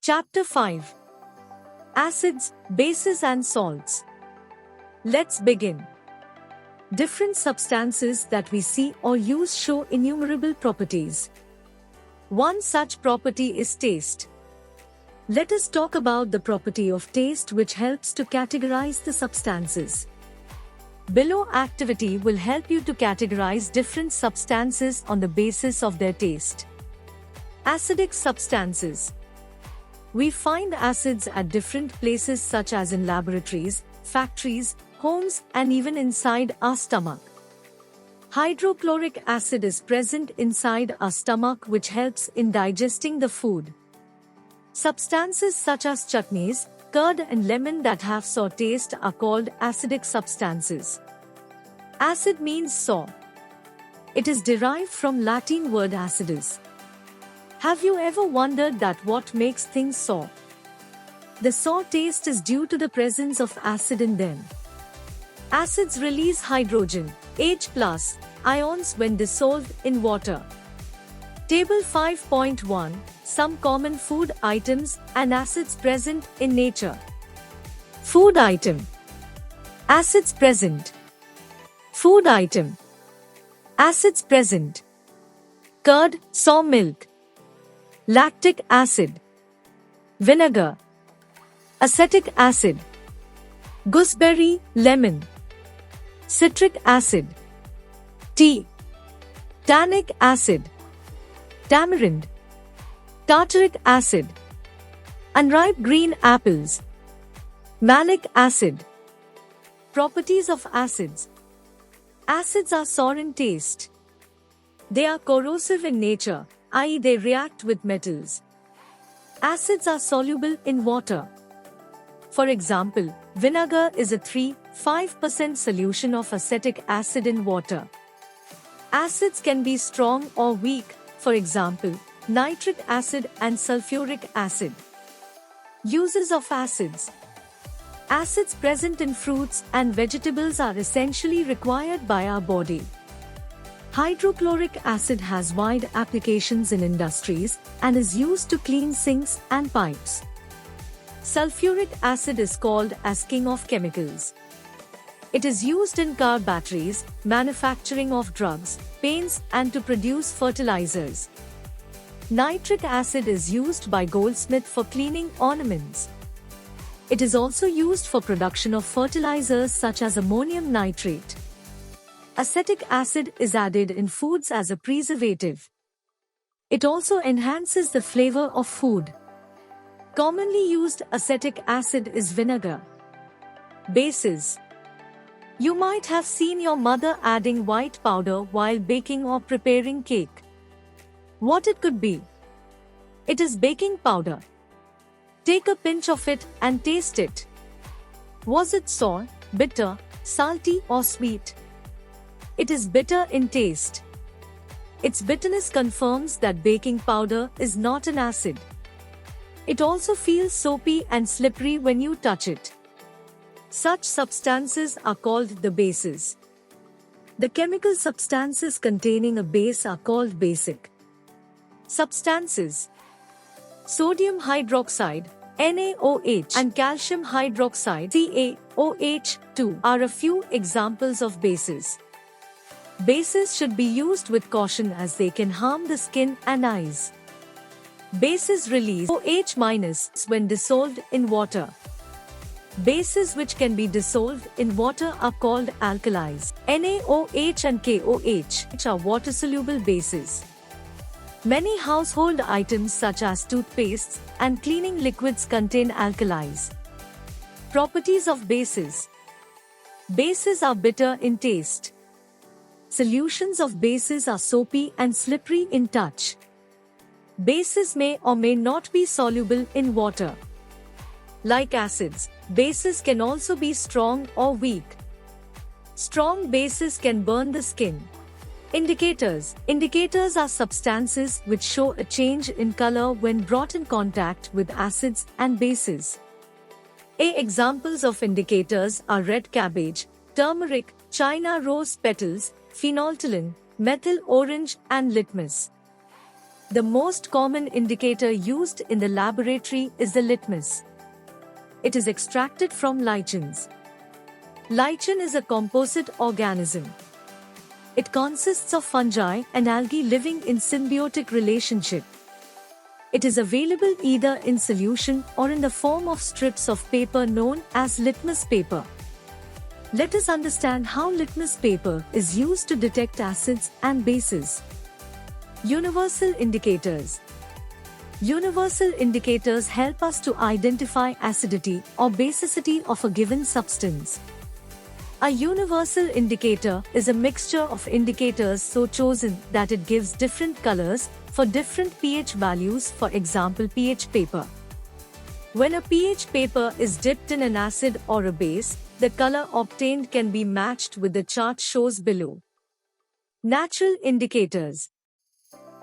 Chapter 5: Acids, Bases and Salts. Let's begin. Different substances that we see or use show innumerable properties. One such property is taste. Let us talk about the property of taste, which helps to categorize the substances. Below activity will help you to categorize different substances on the basis of their taste. Acidic substances. We find acids at different places, such as in laboratories, factories, homes, and even inside our stomach. Hydrochloric acid is present inside our stomach, which helps in digesting the food. Substances such as chutneys, curd and lemon that have sour taste are called acidic substances. Acid means sour. It is derived from Latin word acidus. Have you ever wondered that what makes things sour? The sour taste is due to the presence of acid in them. Acids release hydrogen, H+, ions when dissolved in water. Table 5.1 Some common food items and acids present in nature. Food item. Acids present. Food item. Acids present. Curd, sour milk. Lactic acid. Vinegar. Acetic acid. Gooseberry, lemon. Citric acid. Tea. Tannic acid. Tamarind. Tartaric acid. Unripe green apples. Malic acid. Properties of acids. Acids are sour in taste. They are corrosive in nature, i.e., they react with metals. Acids are soluble in water. For example, vinegar is a 3-5% solution of acetic acid in water. Acids can be strong or weak, for example, nitric acid and sulfuric acid. Uses of acids. Acids present in fruits and vegetables are essentially required by our body. Hydrochloric acid has wide applications in industries and is used to clean sinks and pipes. Sulfuric acid is called as king of chemicals. It is used in car batteries, manufacturing of drugs, paints, and to produce fertilizers. Nitric acid is used by goldsmiths for cleaning ornaments. It is also used for production of fertilizers such as ammonium nitrate. Acetic acid is added in foods as a preservative. It also enhances the flavor of food. Commonly used acetic acid is vinegar. Bases. You might have seen your mother adding white powder while baking or preparing cake. What it could be? It is baking powder. Take a pinch of it and taste it. Was it sour, bitter, salty, or sweet? It is bitter in taste. Its bitterness confirms that baking powder is not an acid. It also feels soapy and slippery when you touch it. Such substances are called the bases. The chemical substances containing a base are called basic substances. Sodium hydroxide, NaOH, and calcium hydroxide, CaOH2, are a few examples of bases. Bases should be used with caution as they can harm the skin and eyes. Bases release OH- when dissolved in water. Bases which can be dissolved in water are called alkalis. NaOH and KOH, which are water-soluble bases. Many household items such as toothpastes and cleaning liquids contain alkalis. Properties of bases. Bases are bitter in taste. Solutions of bases are soapy and slippery in touch. Bases may or may not be soluble in water. Like acids, bases can also be strong or weak. Strong bases can burn the skin. Indicators. Indicators are substances which show a change in color when brought in contact with acids and bases. Examples of indicators are red cabbage, turmeric, China rose petals, phenolphthalein, methyl orange, and litmus. The most common indicator used in the laboratory is the litmus. It is extracted from lichens. Lichen is a composite organism. It consists of fungi and algae living in symbiotic relationship. It is available either in solution or in the form of strips of paper known as litmus paper. Let us understand how litmus paper is used to detect acids and bases. Universal indicators. Universal indicators help us to identify acidity or basicity of a given substance. A universal indicator is a mixture of indicators so chosen that it gives different colors for different pH values, for example pH paper. When a pH paper is dipped in an acid or a base, the color obtained can be matched with the chart shows below. Natural indicators.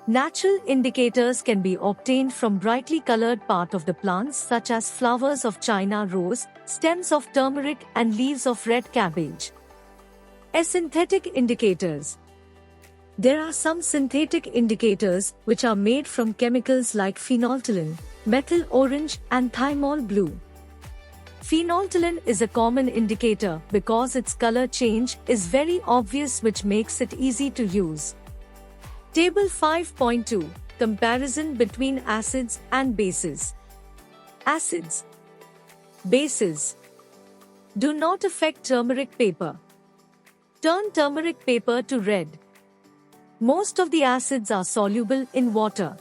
Natural indicators can be obtained from brightly colored part of the plants such as flowers of China rose, stems of turmeric and leaves of red cabbage. Synthetic indicators. There are some synthetic indicators which are made from chemicals like phenolphthalein, methyl orange and thymol blue. Phenolphthalein is a common indicator because its color change is very obvious, which makes it easy to use. Table 5.2 Comparison between acids and bases. Acids. Bases. Do not affect turmeric paper. Turn turmeric paper to red. Most of the acids are soluble in water.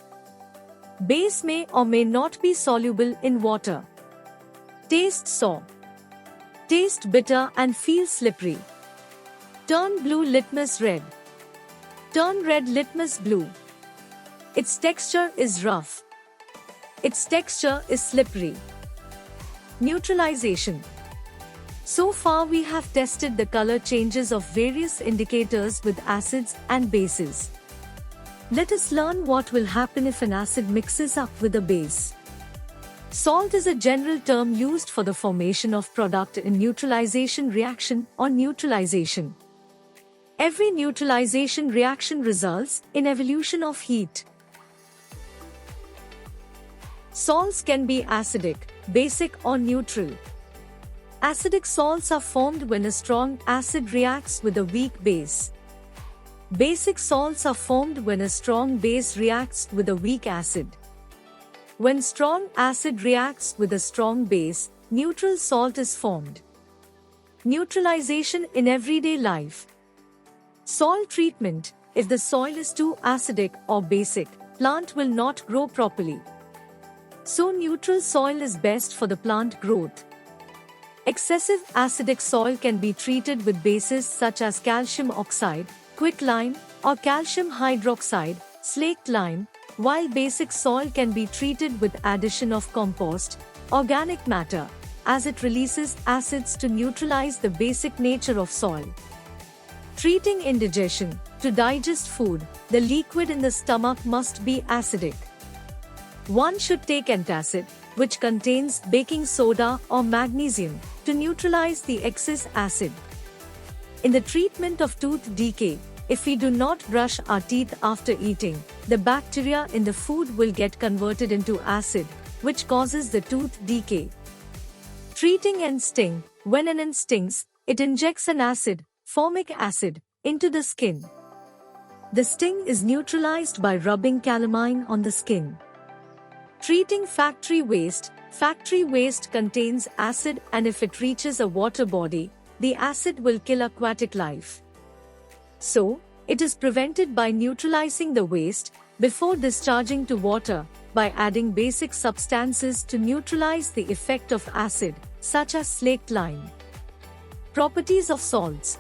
Base may or may not be soluble in water. Taste sour. Taste bitter and feel slippery. Turn blue litmus red. Turn red litmus blue. Its texture is rough. Its texture is slippery. Neutralization. So far we have tested the color changes of various indicators with acids and bases. Let us learn what will happen if an acid mixes up with a base. Salt is a general term used for the formation of product in neutralization reaction or neutralization. Every neutralization reaction results in evolution of heat. Salts can be acidic, basic or neutral. Acidic salts are formed when a strong acid reacts with a weak base. Basic salts are formed when a strong base reacts with a weak acid. When strong acid reacts with a strong base, neutral salt is formed. Neutralization in everyday life. Soil treatment. If the soil is too acidic or basic, plant will not grow properly. So neutral soil is best for the plant growth. Excessive acidic soil can be treated with bases such as calcium oxide, quicklime, or calcium hydroxide, slaked lime, while basic soil can be treated with addition of compost, organic matter, as it releases acids to neutralize the basic nature of soil. Treating indigestion. To digest food, the liquid in the stomach must be acidic. One should take antacid, which contains baking soda or magnesium, to neutralize the excess acid. In the treatment of tooth decay, if we do not brush our teeth after eating, the bacteria in the food will get converted into acid, which causes the tooth decay. Treating ant sting. When an ant stings, it injects an acid, formic acid, into the skin. The sting is neutralized by rubbing calamine on the skin. Treating factory waste. Factory waste contains acid, and if it reaches a water body, the acid will kill aquatic life. So, it is prevented by neutralizing the waste before discharging to water by adding basic substances to neutralize the effect of acid, such as slaked lime. Properties of salts.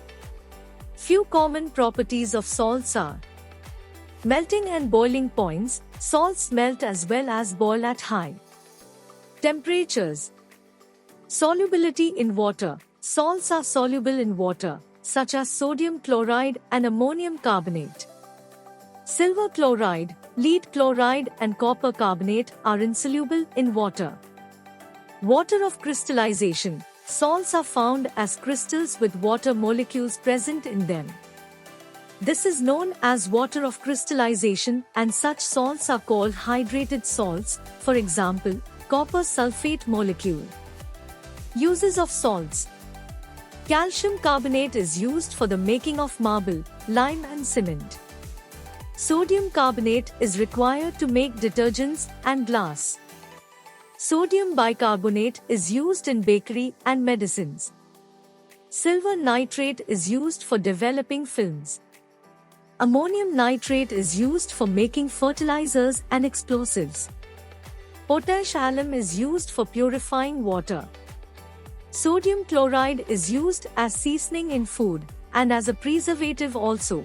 Few common properties of salts are melting and boiling points. Salts melt as well as boil at high temperatures. Solubility in water. Salts are soluble in water, such as sodium chloride and ammonium carbonate. Silver chloride, lead chloride and copper carbonate are insoluble in water. Water of crystallization. Salts are found as crystals with water molecules present in them. This is known as water of crystallization, and such salts are called hydrated salts, for example, copper sulfate molecule. Uses of salts. Calcium carbonate is used for the making of marble, lime and cement. Sodium carbonate is required to make detergents and glass. Sodium bicarbonate is used in bakery and medicines. Silver nitrate is used for developing films. Ammonium nitrate is used for making fertilizers and explosives. Potash alum is used for purifying water. Sodium chloride is used as seasoning in food and as a preservative also.